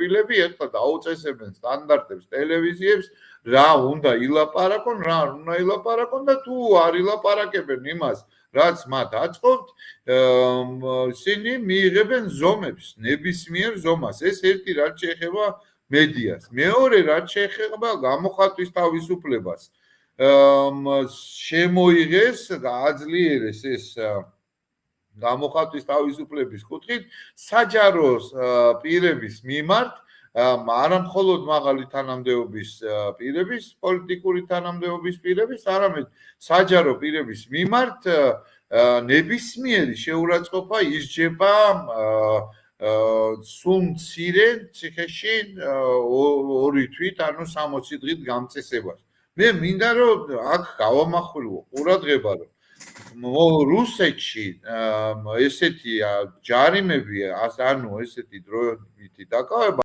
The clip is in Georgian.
წერილები ეხლა დაუწესებენ სტანდარტებს ტელევიზიებს რა უნდა ილაპარაკონ, რა არ უნდა ილაპარაკონ და თუ არ ილაპარაკებენ იმას, რაც მათ აწყობთ, ისინი მიიღებენ ზომებს, ნებისმიერ ზომას. ეს ერთი რაც შეეხება მედიას. მეორე რაც შეეხება გამოხატვის თავისუფლებას. შემოიღეს, გააძლიერეს ეს გამოხატვის თავისუფლების კუთხით საჯარო პირების მიმართ, არა მხოლოდ მაღალი თანამდებობის პირების, პოლიტიკური თანამდებობის პირების, არამედ საჯარო პირების მიმართ ნებისმიერი შეურაცხყოფა ისჯება სულ მცირე ციხეში 2 თვით, ანუ 60 დღით გამწესებას. მე მინდა რომ აქ გავამახვილო ყურადღება რომ რუსეთში ესეთი ჯარიმები, ანუ ესეთი დროებითი დაკავება